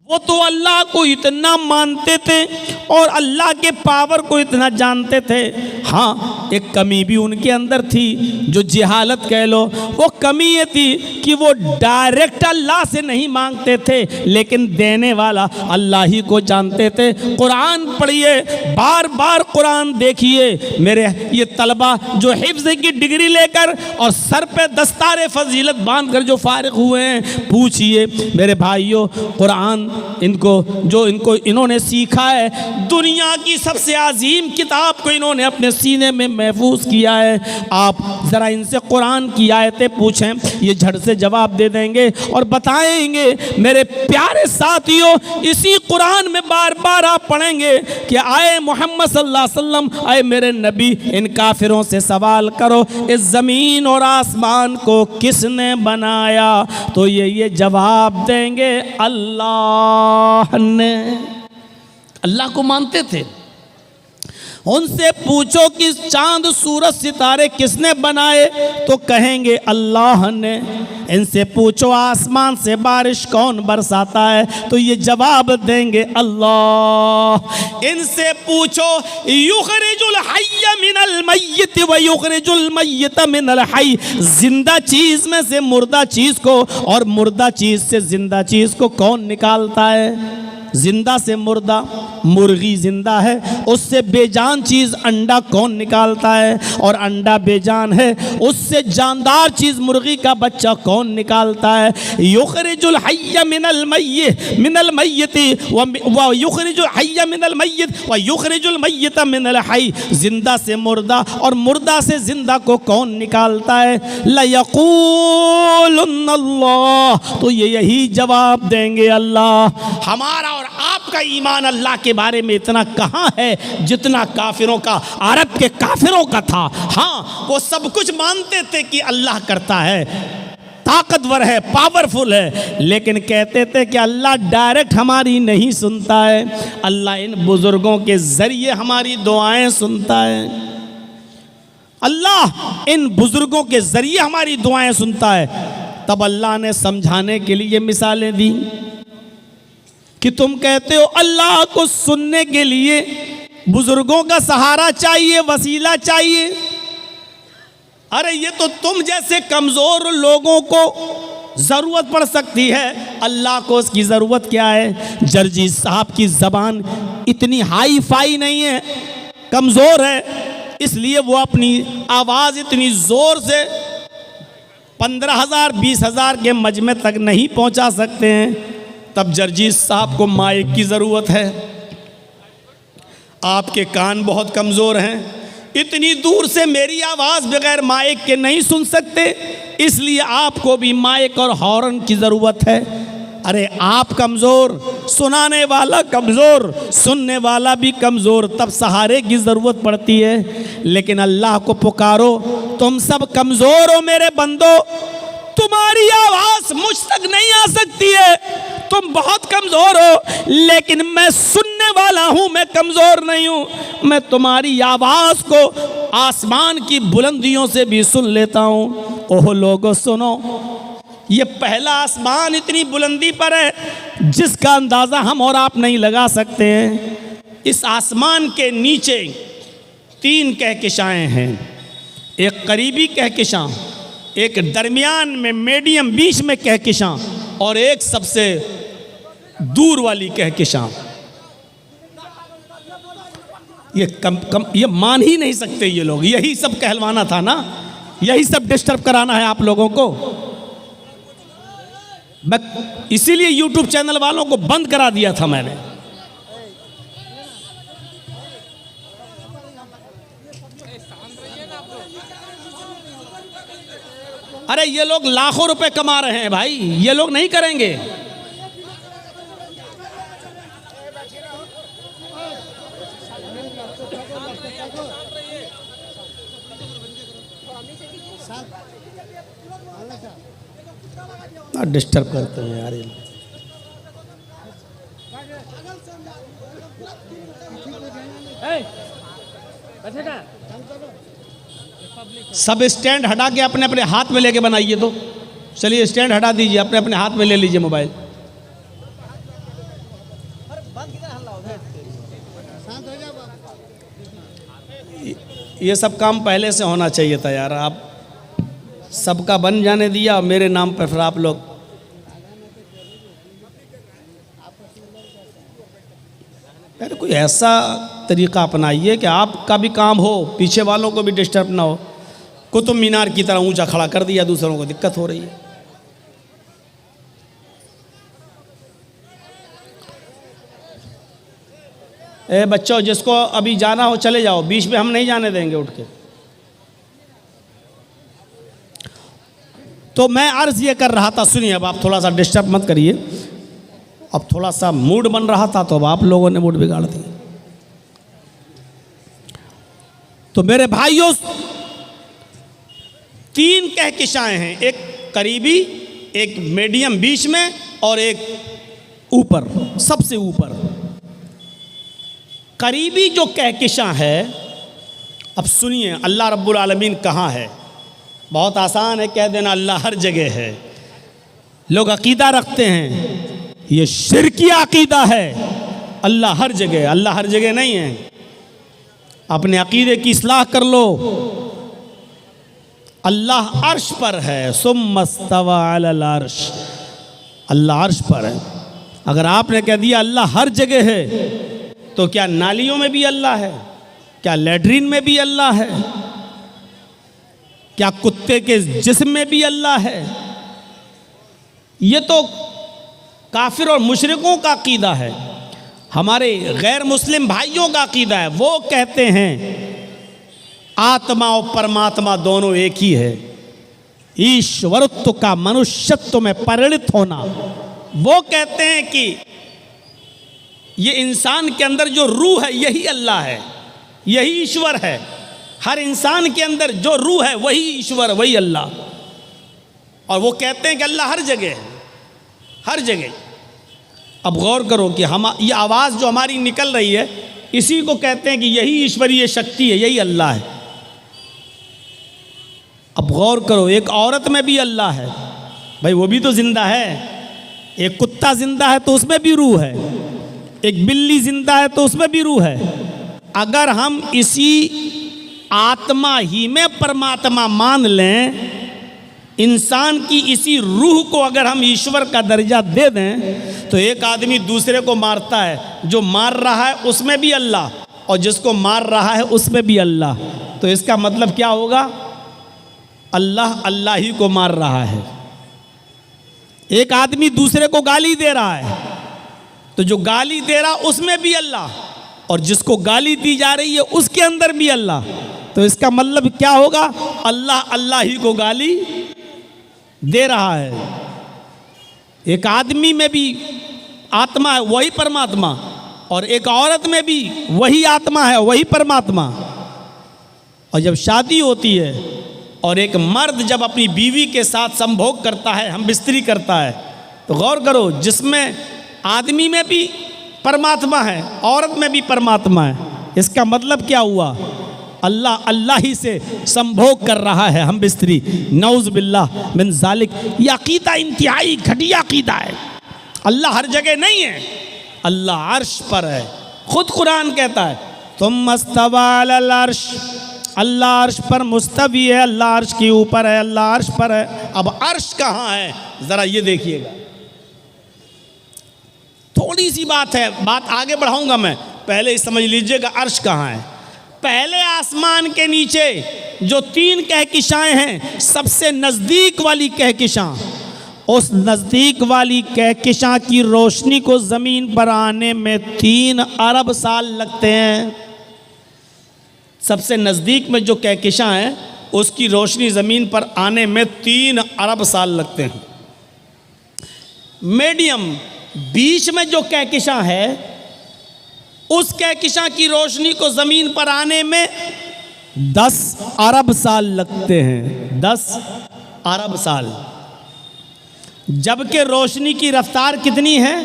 वो तो अल्लाह को इतना मानते थे और अल्लाह के पावर को इतना जानते थे। हाँ, एक कमी भी उनके अंदर थी, जो जिहालत कह लो। वो कमी ये थी कि वो डायरेक्ट अल्लाह से नहीं मांगते थे, लेकिन देने वाला अल्लाह ही को जानते थे। कुरान पढ़िए, बार बार कुरान देखिए। मेरे ये तलबा जो हिफ्ज़ की डिग्री लेकर और सर पे दस्तारे फजीलत बांध कर जो फारिग हुए हैं, पूछिए मेरे भाइयों, कुरान इन्होंने सीखा है। दुनिया की सबसे अजीम किताब को इन्होंने अपने सीने में महफूज किया है। आप ज़रा इनसे कुरान की आयतें पूछें, ये झट से जवाब दे देंगे और बताएंगे। मेरे प्यारे साथियों, इसी कुरान में बार बार आप पढ़ेंगे कि आए मोहम्मद सल्लल्लाहु अलैहि वसल्लम, आए मेरे नबी, इन काफिरों से सवाल करो इस ज़मीन और आसमान को किसने बनाया, तो ये जवाब देंगे अल्लाह ने। अल्लाह को मानते थे। उनसे पूछो कि चांद सूरज सितारे किसने बनाए, तो कहेंगे अल्लाह ने। इनसे पूछो आसमान से बारिश कौन बरसाता है, तो ये जवाब देंगे अल्लाह। इनसे पूछो युखरिजुल हय्य मिनल मय्यत व युखरिजुल मय्यत मिनल हय्य, जिंदा चीज में से मुर्दा चीज को और मुर्दा चीज से जिंदा चीज को कौन निकालता है। जिंदा से मुर्दा, मुर्गी जिंदा है, उससे बेजान चीज़ अंडा कौन निकालता है, और अंडा बेजान है, उससे जानदार चीज़ मुर्गी का बच्चा कौन निकालता है। युखरिजुल हय्य मिनल मय्यति व युखरिजुल हय्य मिनल मय्यत व युखरिजुल मय्यत मिनल हय्य, जिंदा से मुर्दा और मुर्दा से जिंदा को कौन निकालता है। लयक़ूलुन्न अल्लाह, तो ये यही जवाब देंगे अल्लाह। हमारा और आपका ईमान अल्लाह के बारे में इतना कहाँ है जितना काफिरों का, अरब के काफिरों का था। हाँ, वो सब कुछ मानते थे कि अल्लाह करता है, ताकतवर है, पावरफुल है, लेकिन कहते थे कि अल्लाह डायरेक्ट हमारी नहीं सुनता है, अल्लाह इन बुजुर्गों के जरिए हमारी दुआएं सुनता है। अल्लाह इन बुजुर्गों के जरिए हमारी दुआएं सुनता है। तब अल्लाह ने समझाने के लिए मिसालें दी कि तुम कहते हो अल्लाह को सुनने के लिए बुजुर्गों का सहारा चाहिए, वसीला चाहिए। अरे ये तो तुम जैसे कमज़ोर लोगों को ज़रूरत पड़ सकती है, अल्लाह को उसकी ज़रूरत क्या है। जर्जी साहब की ज़बान इतनी हाई फाई नहीं है, कमज़ोर है, इसलिए वो अपनी आवाज़ इतनी ज़ोर से 15,000 20,000 के मजमे तक नहीं पहुंचा सकते हैं। तब जर्जीस साहब को माइक की ज़रूरत है। आपके कान बहुत कमज़ोर हैं, इतनी दूर से मेरी आवाज़ बगैर माइक के नहीं सुन सकते, इसलिए आपको भी माइक और हॉर्न की ज़रूरत है। अरे आप कमज़ोर, सुनाने वाला कमज़ोर, सुनने वाला भी कमज़ोर, तब सहारे की ज़रूरत पड़ती है। लेकिन अल्लाह को पुकारो, तुम सब कमज़ोर हो मेरे बंदो, तुम्हारी आवाज़ मुझ तक नहीं आ सकती है, तुम बहुत कमज़ोर हो, लेकिन मैं सुनने वाला हूँ, मैं कमज़ोर नहीं हूँ, मैं तुम्हारी आवाज़ को आसमान की बुलंदियों से भी सुन लेता हूँ। ओह लोगों सुनो, ये पहला आसमान इतनी बुलंदी पर है जिसका अंदाज़ा हम और आप नहीं लगा सकते हैं। इस आसमान के नीचे 3 कहकशाएँ हैं, एक करीबी कहकशां, एक दरमियान में मीडियम बीच में कहकशां, और एक सबसे दूर वाली कहकशां। ये मान ही नहीं सकते ये लोग। यही सब कहलवाना था ना, यही सब डिस्टर्ब कराना है आप लोगों को। मैं इसीलिए YouTube चैनल वालों को बंद करा दिया था मैंने। अरे ये लोग लाखों रुपए कमा रहे हैं भाई, ये लोग नहीं करेंगे। डिस्टर्ब करते हैं यार ये। सब स्टैंड हटा के अपने अपने हाथ में लेके बनाइए। तो चलिए स्टैंड हटा दीजिए, अपने अपने हाथ में ले लीजिए मोबाइल। ये सब काम पहले से होना चाहिए था यार। आप सबका बन जाने दिया मेरे नाम पर, फिर आप लोग यार कोई ऐसा तरीका अपनाइए कि आपका भी काम हो, पीछे वालों को भी डिस्टर्ब ना हो। कुतुब मीनार की तरह ऊंचा खड़ा कर दिया, दूसरों को दिक्कत हो रही है। ए बच्चों, जिसको अभी जाना हो चले जाओ, बीच में हम नहीं जाने देंगे उठ के। तो मैं अर्ज ये कर रहा था, सुनिए अब आप थोड़ा सा डिस्टर्ब मत करिए। अब थोड़ा सा मूड बन रहा था तो अब आप लोगों ने मूड बिगाड़ दिया। तो मेरे भाइयों, 3 कहकशाएं हैं, एक करीबी, एक मीडियम बीच में और एक ऊपर, सबसे ऊपर। करीबी जो कहकशां है, अब सुनिए अल्लाह रब्बुल आलमीन कहाँ है। बहुत आसान है कह देना अल्लाह हर जगह है। लोग अकीदा रखते हैं, ये शिरकी अकीदा है, अल्लाह हर जगह। अल्लाह हर जगह नहीं है। अपने अकीदे की इस्लाह कर लो। अल्लाह अर्श पर है, सुम्मस्तवा अलल अर्श, अल्लाह अर्श पर है। अगर आपने कह दिया अल्लाह हर जगह है, तो क्या नालियों में भी अल्लाह है? क्या लैट्रिन में भी अल्लाह है? क्या कुत्ते के जिस्म में भी अल्लाह है? ये तो काफिर और मुशरिकों का अकीदा है। हमारे गैर मुस्लिम भाइयों का अकीदा है। वो कहते हैं आत्मा और परमात्मा दोनों एक ही है। ईश्वरत्व का मनुष्यत्व में परिणित होना। वो कहते हैं कि ये इंसान के अंदर जो रूह है यही अल्लाह है, यही ईश्वर है। हर इंसान के अंदर जो रूह है वही ईश्वर, वही अल्लाह। और वो कहते हैं कि अल्लाह हर जगह है, हर जगह। अब गौर करो कि हम ये आवाज़ जो हमारी निकल रही है, इसी को कहते हैं कि यही ईश्वरीय शक्ति है, यही अल्लाह है। अब गौर करो, एक औरत में भी अल्लाह है भाई, वो भी तो जिंदा है। एक कुत्ता जिंदा है तो उसमें भी रूह है, एक बिल्ली जिंदा है तो उसमें भी रूह है। अगर हम इसी आत्मा ही में परमात्मा मान लें, इंसान की इसी रूह को अगर हम ईश्वर का दर्जा दे दें, तो एक आदमी दूसरे को मारता है, जो मार रहा है उसमें भी अल्लाह, और जिसको मार रहा है उसमें भी अल्लाह। तो इसका मतलब क्या होगा? अल्लाह अल्लाह ही को मार रहा है। एक आदमी दूसरे को गाली दे रहा है, तो जो गाली दे रहा उसमें भी अल्लाह, और जिसको गाली दी जा रही है उसके अंदर भी अल्लाह। तो इसका मतलब क्या होगा? अल्लाह अल्लाह ही को गाली दे रहा है। एक आदमी में भी आत्मा है, वही परमात्मा, और एक औरत में भी वही आत्मा है, वही परमात्मा। और जब शादी होती है और एक मर्द जब अपनी बीवी के साथ संभोग करता है, हम बिस्तरी करता है, तो गौर करो, जिसमें आदमी में भी परमात्मा है, औरत में भी परमात्मा है। इसका मतलब क्या हुआ? अल्लाह अल्लाह ही से संभोग कर रहा है, हम बिस्तरी। नौज़ बिल्लाह मिन ज़ालिक। ये अकीदा इंतहाई घटिया अकीदा है। अल्लाह हर जगह नहीं है, अल्लाह अर्श पर है। खुद कुरान कहता है सुम्मस्तवा अलल अर्श, अल्लाह अर्श पर मुस्तवी है, अल्लाह अर्श के ऊपर है, अल्लाह अर्श पर है। अब अर्श कहाँ है ज़रा ये देखिएगा। थोड़ी सी बात है, बात आगे बढ़ाऊंगा मैं, पहले समझ लीजिएगा अर्श कहाँ है। पहले आसमान के नीचे जो 3 कहकशाएं हैं, सबसे नज़दीक वाली कहकशां, उस नज़दीक वाली कहकशां की रोशनी को ज़मीन पर आने में 3 अरब साल लगते हैं। सबसे नज़दीक में जो कहकशां है उसकी रोशनी ज़मीन पर आने में 3 अरब साल लगते हैं। मीडियम बीच में जो कहकशां है, उस कहकशां की रोशनी को ज़मीन पर आने में 10 अरब साल लगते हैं। 10 अरब साल। जबकि रोशनी की रफ्तार कितनी है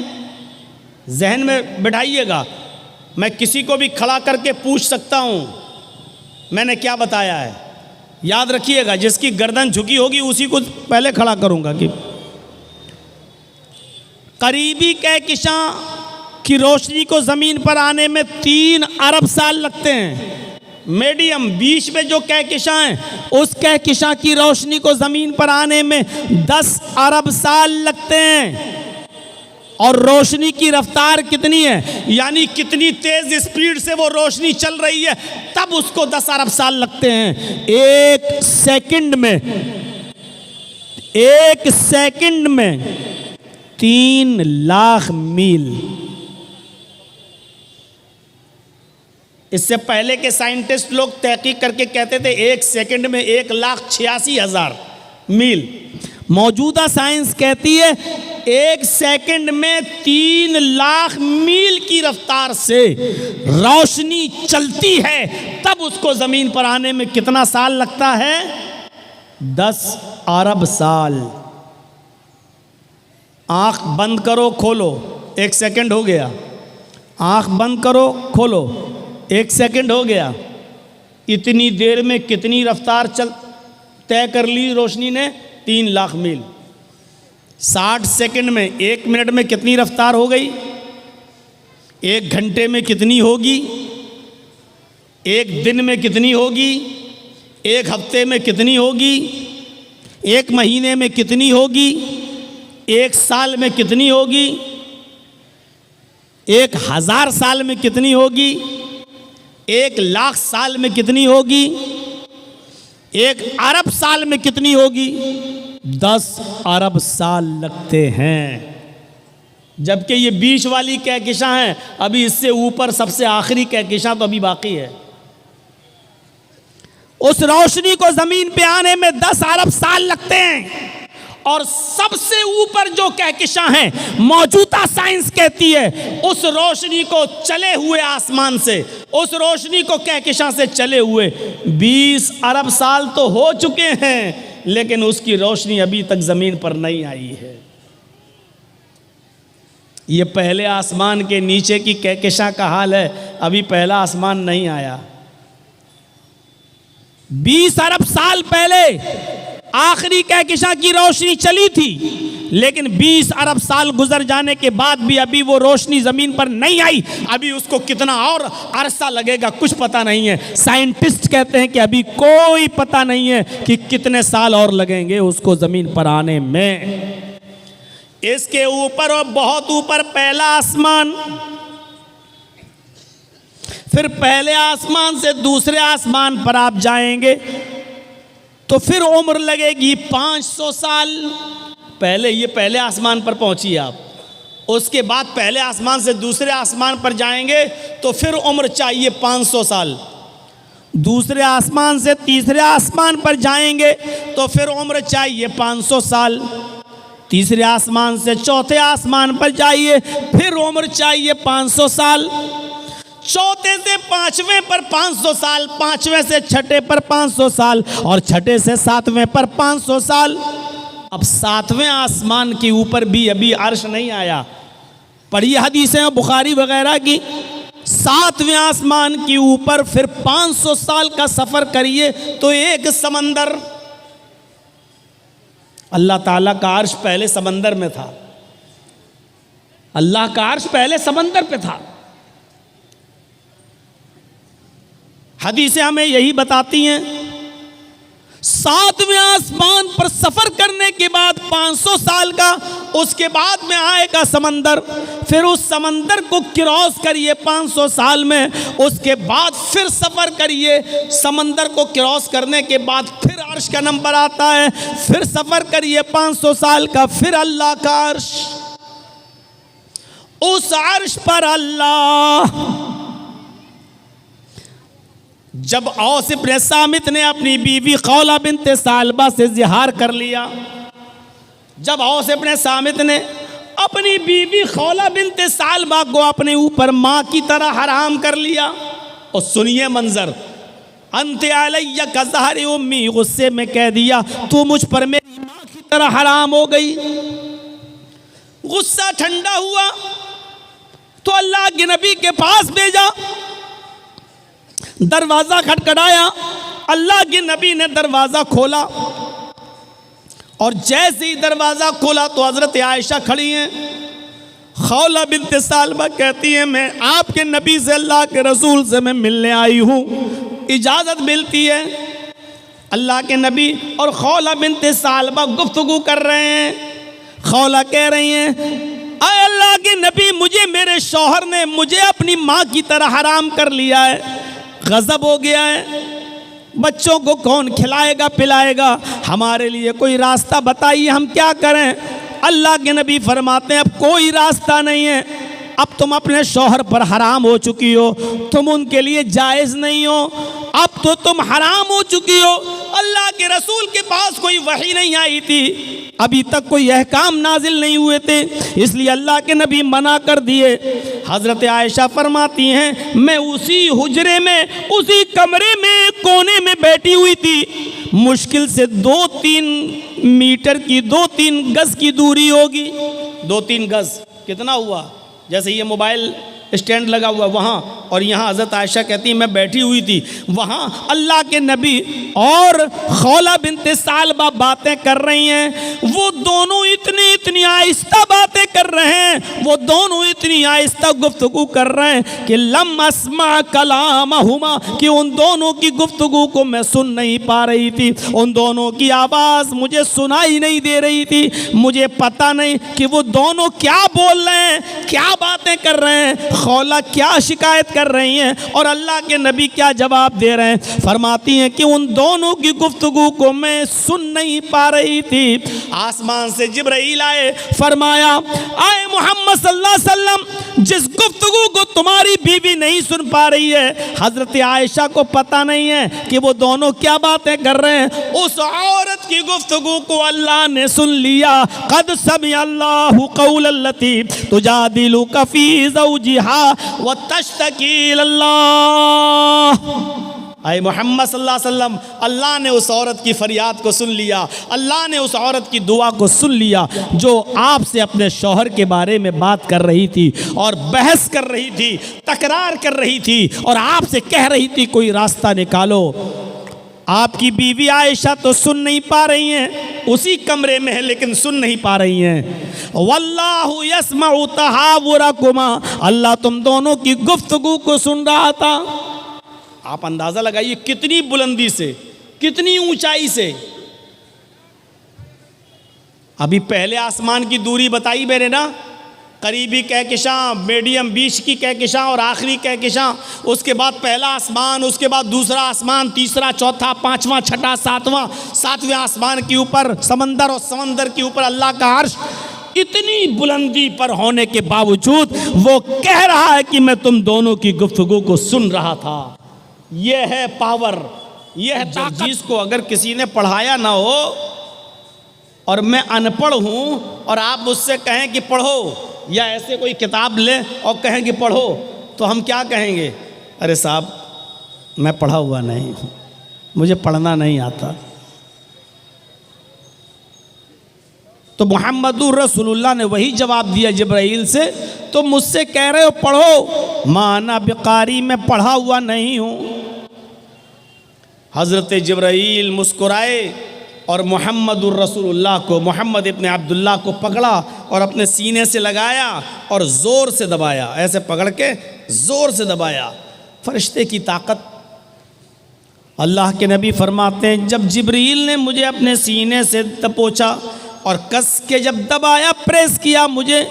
जहन में बिठाइएगा। मैं किसी को भी खड़ा करके पूछ सकता हूँ मैंने क्या बताया है, याद रखिएगा। जिसकी गर्दन झुकी होगी उसी को पहले खड़ा करूँगा कि करीबी कहकशां की रोशनी को ज़मीन पर आने में 3 अरब साल लगते हैं। मीडियम बीच में जो कहकशां हैं, उस कहकशां की रोशनी को ज़मीन पर आने में 10 अरब साल लगते हैं। और रोशनी की रफ्तार कितनी है, यानी कितनी तेज स्पीड से वो रोशनी चल रही है, तब उसको 10 अरब साल लगते हैं। एक सेकंड में 3 लाख मील। इससे पहले के साइंटिस्ट लोग तहकीक करके कहते थे 1 सेकंड में 1,86,000 मील। मौजूदा साइंस कहती है 1 सेकंड में 3 लाख मील की रफ्तार से रोशनी चलती है, तब उसको जमीन पर आने में कितना साल लगता है? 10 अरब साल। आंख बंद करो खोलो, 1 सेकंड हो गया। आंख बंद करो खोलो, 1 सेकंड हो गया। इतनी देर में कितनी रफ्तार तय कर ली रोशनी ने? 3 लाख मील। 60 सेकंड में 1 मिनट में कितनी रफ्तार हो गई? 1 घंटे में कितनी होगी? 1 दिन में कितनी होगी? 1 हफ्ते में कितनी होगी? 1 महीने में कितनी होगी? 1 साल में कितनी होगी? 1000 साल में कितनी होगी? 1 लाख साल में कितनी होगी? 1 अरब साल में कितनी होगी? 10 अरब साल लगते हैं। जबकि ये बीच वाली कहकशां है, अभी इससे ऊपर सबसे आखिरी कहकशां तो अभी बाकी है। उस रोशनी को जमीन पे आने में 10 अरब साल लगते हैं। और सबसे ऊपर जो कहकशां है, मौजूदा साइंस कहती है उस रोशनी को चले हुए आसमान से, उस रोशनी को कहकशां से चले हुए 20 अरब साल तो हो चुके हैं, लेकिन उसकी रोशनी अभी तक जमीन पर नहीं आई है। ये पहले आसमान के नीचे की कहकशां का हाल है, अभी पहला आसमान नहीं आया। 20 अरब साल पहले आखिरी कहकशां की रोशनी चली थी, लेकिन 20 अरब साल गुजर जाने के बाद भी अभी वो रोशनी जमीन पर नहीं आई। अभी उसको कितना और अरसा लगेगा कुछ पता नहीं है। साइंटिस्ट कहते हैं कि अभी कोई पता नहीं है कि कितने साल और लगेंगे उसको जमीन पर आने में। इसके ऊपर और बहुत ऊपर पहला आसमान, फिर पहले आसमान से दूसरे आसमान पर आप जाएंगे तो फिर उम्र लगेगी 500 साल। पहले आसमान पर पहुंचिए आप, उसके बाद पहले आसमान से दूसरे आसमान पर जाएंगे तो फिर उम्र चाहिए 500 साल। दूसरे आसमान से तीसरे आसमान पर जाएंगे तो फिर उम्र चाहिए 500 साल। तीसरे आसमान से चौथे आसमान पर जाइए, फिर उम्र चाहिए 500 साल। चौथे से पांचवें पर 500 साल, पांचवें से छठे पर 500 साल, और छठे से सातवें पर 500 साल। अब सातवें आसमान के ऊपर भी अभी अर्श नहीं आया। पढ़िए हदीसें बुखारी वगैरह की। सातवें आसमान के ऊपर फिर 500 साल का सफर करिए तो एक समंदर। अल्लाह ताला का अर्श पहले समंदर में था, अल्लाह का अर्श पहले समंदर पे था। हदीसें हमें यही बताती हैं। सातवें आसमान पर सफर करने के बाद 500 साल का, उसके बाद में आएगा समंदर। फिर उस समंदर को क्रॉस करिए 500 साल में, उसके बाद फिर सफर करिए। समंदर को क्रॉस करने के बाद फिर अर्श का नंबर आता है, फिर सफर करिए 500 साल का, फिर अल्लाह का अर्श। उस अर्श पर अल्लाह, जब औस इब्न सामित ने अपनी बीवी खौला बिन्ते सालबा से ज़िहार कर लिया, जब औस इब्न सामित ने अपनी बीवी खौला बिन्ते सालबा को अपने ऊपर माँ की तरह हराम कर लिया, और सुनिए मंजर, अंत अलैया का ज़हर उम्मी, गुस्से में कह दिया तू मुझ पर मेरी माँ की तरह हराम हो गई। गुस्सा ठंडा हुआ तो अल्लाह के नबी के पास भेजा, दरवाजा खटखटाया। अल्लाह के नबी ने दरवाजा खोला, और जैसे ही दरवाजा खोला तो हजरत आयशा खड़ी हैं। खौला बिन्त सालबा कहती है मैं आपके नबी से, अल्लाह के रसूल से मैं मिलने आई हूँ, इजाज़त मिलती है। अल्लाह के नबी और खौला बिन्त सालबा गुफ्तगू कर रहे हैं। खौला कह रही हैं, आए अल्लाह के नबी, मुझे मेरे शौहर ने मुझे अपनी माँ की तरह हराम कर लिया है, गज़ब हो गया है, बच्चों को कौन खिलाएगा पिलाएगा, हमारे लिए कोई रास्ता बताइए, हम क्या करें। अल्लाह के नबी फरमाते हैं अब कोई रास्ता नहीं है, अब तुम अपने शौहर पर हराम हो चुकी हो, तुम उनके लिए जायज़ नहीं हो, अब तो तुम हराम हो चुकी हो। अल्लाह के रसूल के पास कोई वही नहीं आई थी, अभी तक कोई अहकाम नाजिल नहीं हुए थे, इसलिए अल्लाह के नबी मना कर दिए। हज़रत आयशा फरमाती हैं मैं उसी हुजरे में, उसी कमरे में कोने में बैठी हुई थी, मुश्किल से 2-3 मीटर की 2-3 गज की दूरी होगी। 2-3 गज कितना हुआ, जैसे ये मोबाइल स्टैंड लगा हुआ वहाँ, और यहाँ हज़रत आयशा कहती है मैं बैठी हुई थी वहाँ, अल्लाह के नबी और खौला बिन्त सालबा बातें कर रही हैं। वो दोनों इतनी आहिस्ता बातें कर रहे हैं, वो दोनों इतनी आहिस्ता गुफ्तगू कर रहे हैं कि लम अस्मा कलामहुमा, कि उन दोनों की गुफ्तगू को मैं सुन नहीं पा रही थी, उन दोनों की आवाज़ मुझे सुनाई नहीं दे रही थी, मुझे पता नहीं कि वो दोनों क्या बोल रहे हैं, क्या बातें कर रहे हैं, खौला क्या शिकायत कर रही हैं और अल्लाह के नबी क्या जवाब दे रहे हैं। फरमाती हैं कि उन दोनों की गुफ्तगू को मैं सुन नहीं पा रही थी। आसमान से जिब्राइल आए, फरमाया आए मोहम्मद सल्लल्लाहु अलैहि वसल्लम, जिस गुफ्तगू को तुम्हारी बीवी नहीं सुन पा रही है, हजरत आयशा को पता नहीं है कि वो दोनों क्या बातें कर रहे हैं, उस औरत की गुफ्तगू को अल्लाह ने सुन लिया। कद समी अल्लाहु कौलल्लती तुजादिलुका फी ज़ौजिहा व तश्तकी इलल्लाह। आए मोहम्मद सल्लल्लाहु अलैहि वसल्लम, अल्लाह ने उस औरत की फरियाद को सुन लिया, अल्लाह ने उस औरत की दुआ को सुन लिया जो आपसे अपने शौहर के बारे में बात कर रही थी और बहस कर रही थी, तकरार कर रही थी और आपसे कह रही थी कोई रास्ता निकालो। आपकी बीवी आयशा तो सुन नहीं पा रही हैं, उसी कमरे में है लेकिन सुन नहीं पा रही हैं। वल्लाहु यस्मउ तहावुरकुमा, अल्लाह तुम दोनों की गुफ्तगू को सुन रहा था। आप अंदाजा लगाइए कितनी बुलंदी से, कितनी ऊंचाई से। अभी पहले आसमान की दूरी बताई मैंने ना, करीबी कहकशां, मीडियम बीच की कहकशां और आखिरी कहकशां, उसके बाद पहला आसमान, उसके बाद दूसरा आसमान, तीसरा, चौथा, पांचवा, छठा, सातवें आसमान के ऊपर समंदर और समंदर के ऊपर अल्लाह का अर्श। इतनी बुलंदी पर होने के बावजूद वो कह रहा है कि मैं तुम दोनों की गुफ्तगू को सुन रहा था। यह है पावर, यह है ताकत। जिसको अगर किसी ने पढ़ाया ना हो और मैं अनपढ़ हूँ और आप मुझसे कहें कि पढ़ो, या ऐसे कोई किताब ले और कहें कि पढ़ो, तो हम क्या कहेंगे, अरे साहब मैं पढ़ा हुआ नहीं हूँ, मुझे पढ़ना नहीं आता। तो मुहम्मदुर रसूलुल्लाह ने वही जवाब दिया जिब्राइल से, तो मुझसे कह रहे हो पढ़ो, माना बिकारी, मैं पढ़ा हुआ नहीं हूँ। हज़रत जिब्राइल मुस्कुराए और मुहम्मदुर रसूलुल्लाह को, मोहम्मद इब्न अब्दुल्लाह को पकड़ा और अपने सीने से लगाया और ज़ोर से दबाया, ऐसे पकड़ के ज़ोर से दबाया। फरिश्ते की ताकत। अल्लाह के नबी फरमाते हैं जब जिब्रील ने मुझे अपने सीने से दबोचा और कस के जब दबाया, प्रेस किया मुझे,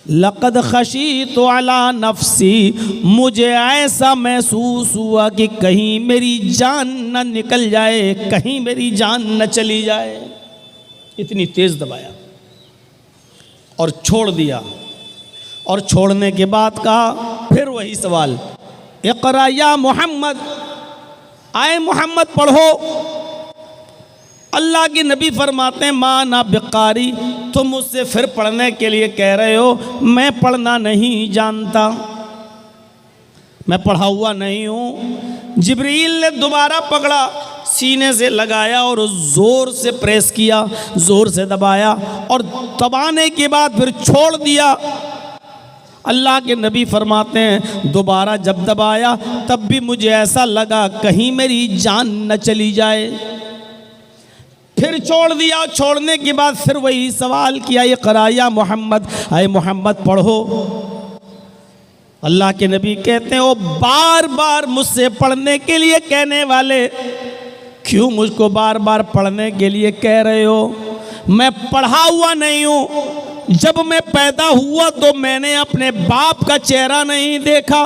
लक़द खशीतु अला नफ्सी, मुझे ऐसा महसूस हुआ कि कहीं मेरी जान न निकल जाए, कहीं मेरी जान न चली जाए। इतनी तेज़ दबाया और छोड़ दिया। और छोड़ने के बाद कहा फिर वही सवाल, इक़रा या मोहम्मद, आए मोहम्मद पढ़ो। अल्लाह के नबी फरमाते हैं माना बिकारी, तुम मुझसे फिर पढ़ने के लिए कह रहे हो, मैं पढ़ना नहीं जानता, मैं पढ़ा हुआ नहीं हूँ। जिब्रील ने दोबारा पकड़ा, सीने से लगाया और ज़ोर से प्रेस किया, ज़ोर से दबाया और दबाने के बाद फिर छोड़ दिया। अल्लाह के नबी फरमाते हैं दोबारा जब दबाया तब भी मुझे ऐसा लगा कहीं मेरी जान न चली जाए। फिर छोड़ दिया। छोड़ने के बाद फिर वही सवाल किया, इक़रा या मोहम्मद, अय मोहम्मद पढ़ो। अल्लाह के नबी कहते हैं वो बार बार मुझसे पढ़ने के लिए कहने वाले, क्यों मुझको बार बार पढ़ने के लिए कह रहे हो? मैं पढ़ा हुआ नहीं हूँ। जब मैं पैदा हुआ तो मैंने अपने बाप का चेहरा नहीं देखा।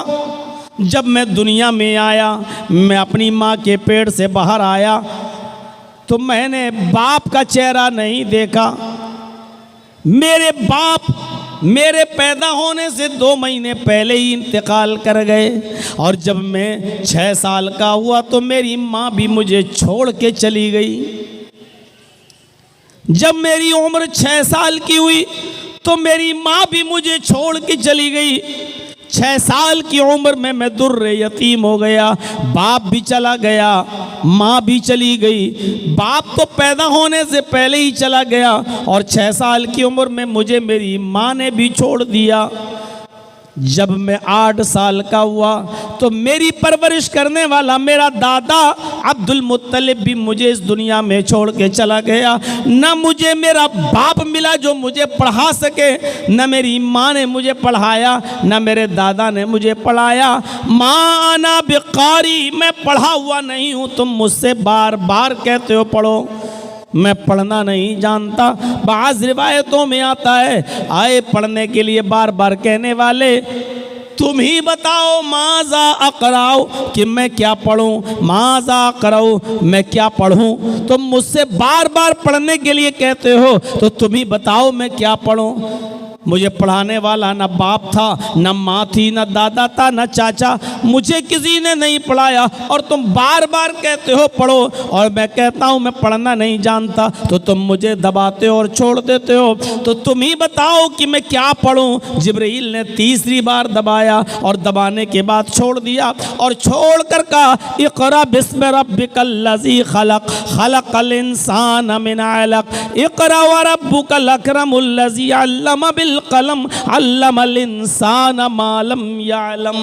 जब मैं दुनिया में आया, मैं अपनी माँ के पेट से बाहर आया तो मैंने बाप का चेहरा नहीं देखा। मेरे बाप मेरे पैदा होने से 2 महीने पहले ही इंतकाल कर गए, और जब मैं 6 साल का हुआ तो मेरी माँ भी मुझे छोड़ के चली गई। जब मेरी उम्र 6 साल की हुई तो मेरी माँ भी मुझे छोड़ के चली गई। 6 साल की उम्र में मैं दुर्रे यतीम हो गया। बाप भी चला गया, माँ भी चली गई। बाप तो पैदा होने से पहले ही चला गया, और 6 साल की उम्र में मुझे मेरी माँ ने भी छोड़ दिया। जब मैं 8 साल का हुआ तो मेरी परवरिश करने वाला मेरा दादा अब्दुल मुत्तलिब भी मुझे इस दुनिया में छोड़ के चला गया। न मुझे मेरा बाप मिला जो मुझे पढ़ा सके, न मेरी माँ ने मुझे पढ़ाया, न मेरे दादा ने मुझे पढ़ाया। माँ आना बेकारी, मैं पढ़ा हुआ नहीं हूँ। तुम मुझसे बार बार कहते हो पढ़ो, मैं पढ़ना नहीं जानता। बाज़ रिवायतों में आता है आए पढ़ने के लिए बार बार कहने वाले, तुम ही बताओ माज़ा अक़राओ, कि मैं क्या पढ़ूं, माज़ा अक़राओ, मैं क्या पढ़ूं। तुम मुझसे बार बार पढ़ने के लिए कहते हो तो तुम ही बताओ मैं क्या पढ़ूं। मुझे पढ़ाने वाला न बाप था, न माँ थी, न दादा था, न चाचा। मुझे किसी ने नहीं पढ़ाया, और तुम बार बार कहते हो पढ़ो, और मैं कहता हूँ मैं पढ़ना नहीं जानता तो तुम मुझे दबाते हो और छोड़ देते हो। तो तुम ही बताओ कि मैं क्या पढ़ूँ। जिब्रील ने 3री बार दबाया, और दबाने के बाद छोड़ दिया, और छोड़ कर कहा इक़रा बिस्मि रब्बिकल लज़ी खलक़, खलक़ल इंसान मिन अलक़, इक़रा व रब्बुकल अकरमुल लज़ी अल्लम बिल कलम, अल्लमल इंसान मा लम यअलम।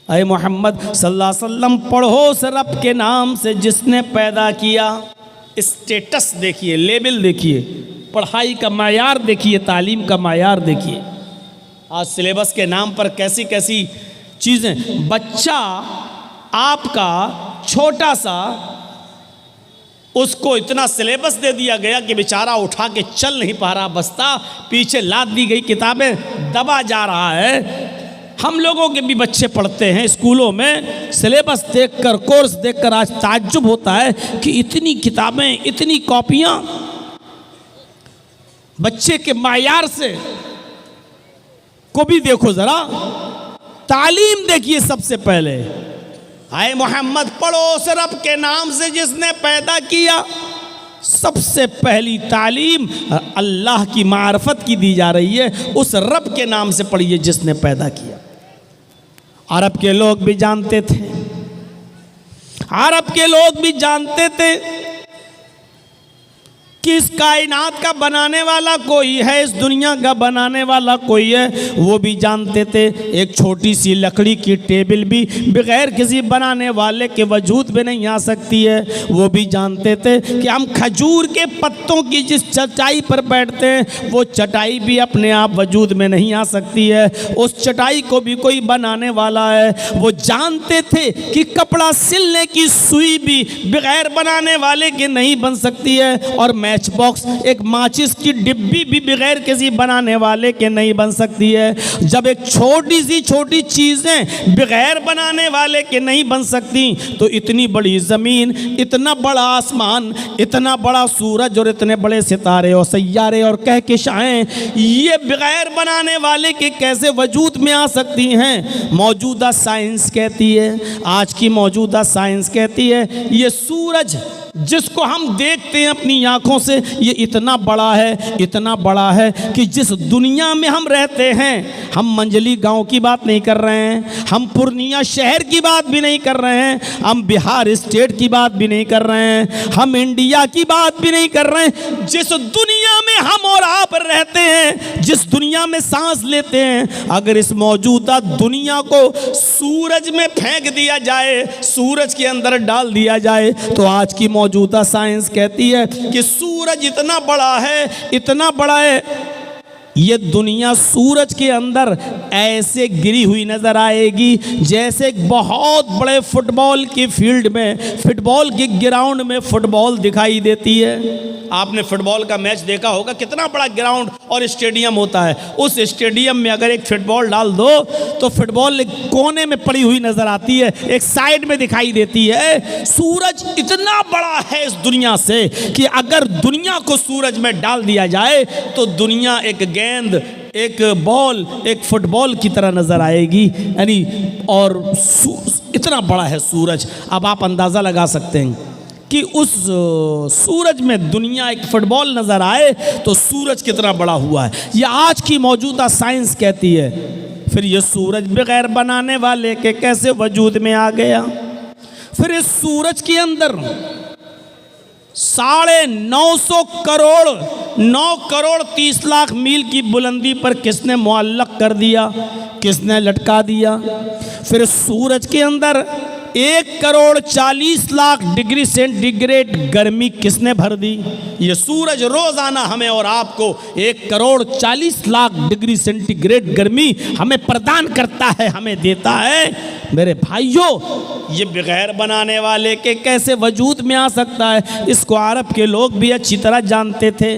अय मोहम्मद सल्लल्लाहु अलैहि वसल्लम पढ़ो उस रब के नाम से जिसने पैदा किया। स्टेटस देखिए, लेवल देखिए, पढ़ाई का मायार देखिए, तालीम का मायार देखिए। आज सिलेबस के नाम पर कैसी कैसी चीज़ें। बच्चा आपका छोटा सा, उसको इतना सिलेबस दे दिया गया कि बेचारा उठा के चल नहीं पा रहा, बस्ता पीछे लाद दी गई, किताबें दबा जा रहा है। हम लोगों के भी बच्चे पढ़ते हैं स्कूलों में, सिलेबस देखकर, कोर्स देखकर आज ताज्जुब होता है कि इतनी किताबें, इतनी कॉपियां। बच्चे के मायार से को भी देखो जरा, तालीम देखिए सबसे पहले। आए मोहम्मद पढ़ो उस रब के नाम से जिसने पैदा किया। सबसे पहली तालीम अल्लाह की मार्फत की दी जा रही है, उस रब के नाम से पढ़िए जिसने पैदा किया। अरब के लोग भी जानते थे, अरब के लोग भी जानते थे कि इस कायनात का बनाने वाला कोई है, इस दुनिया का बनाने वाला कोई है। वो भी जानते थे एक छोटी सी लकड़ी की टेबल भी बगैर किसी बनाने वाले के वजूद में नहीं आ सकती है। वो भी जानते थे कि हम खजूर के पत्तों की जिस चटाई पर बैठते हैं वो चटाई भी अपने आप वजूद में नहीं आ सकती है, उस चटाई को भी कोई बनाने वाला है। वो जानते थे कि कपड़ा सिलने की सुई भी बगैर बनाने वाले के नहीं बन सकती है, और मैच बॉक्स, एक माचिस की डिब्बी भी बगैर किसी बनाने वाले के नहीं बन सकती है। जब एक छोटी सी छोटी चीज़ें बगैर बनाने वाले के नहीं बन सकती, तो इतनी बड़ी ज़मीन, इतना बड़ा आसमान, इतना बड़ा सूरज और इतने बड़े सितारे और सैयारे और कहकशाएं, ये बगैर बनाने वाले के कैसे वजूद में आ सकती हैं। मौजूदा साइंस कहती है, आज की मौजूदा साइंस कहती है, ये सूरज जिसको हम देखते हैं अपनी आँखों से, ये इतना बड़ा है, इतना बड़ा है कि जिस दुनिया में हम रहते हैं, हम मंजली गांव की बात नहीं कर रहे हैं, हम पूर्णिया शहर की बात भी नहीं कर रहे हैं, हम बिहार स्टेट की बात भी नहीं कर रहे हैं, हम इंडिया की बात भी नहीं कर रहे हैं। जिस दुनिया में हम और आप रहते हैं, जिस दुनिया में सांस लेते हैं, अगर इस मौजूदा दुनिया को सूरज में फेंक दिया जाए, सूरज के अंदर डाल दिया जाए, तो आज की मौजूदा साइंस कहती है कि सूरज इतना बड़ा है, इतना बड़ा है, ये दुनिया सूरज के अंदर ऐसे गिरी हुई नज़र आएगी जैसे एक बहुत बड़े फुटबॉल की फील्ड में, फुटबॉल के ग्राउंड में फुटबॉल दिखाई देती है। आपने फुटबॉल का मैच देखा होगा, कितना बड़ा ग्राउंड और स्टेडियम होता है। उस स्टेडियम में अगर एक फुटबॉल डाल दो तो फुटबॉल एक कोने में पड़ी हुई नज़र आती है, एक साइड में दिखाई देती है। सूरज इतना बड़ा है इस दुनिया से कि अगर दुनिया को सूरज में डाल दिया जाए तो दुनिया एक गेंद, एक बॉल, एक फुटबॉल की तरह नज़र आएगी, यानी और इतना बड़ा है सूरज। अब आप अंदाज़ा लगा सकते हैं कि उस सूरज में दुनिया एक फुटबॉल नज़र आए तो सूरज कितना बड़ा हुआ है। यह आज की मौजूदा साइंस कहती है। फिर ये सूरज बगैर बनाने वाले के कैसे वजूद में आ गया? फिर इस सूरज के अंदर 950 करोड़ 9 करोड़ 30 लाख मील की बुलंदी पर किसने मुअल्लक कर दिया, किसने लटका दिया? फिर सूरज के अंदर 1 करोड़ 40 लाख डिग्री सेंटीग्रेड गर्मी किसने भर दी? ये सूरज रोजाना हमें और आपको 1 करोड़ 40 लाख डिग्री सेंटीग्रेड गर्मी हमें प्रदान करता है, हमें देता है। मेरे भाइयों, ये बगैर बनाने वाले के कैसे वजूद में आ सकता है? इसको अरब के लोग भी अच्छी तरह जानते थे।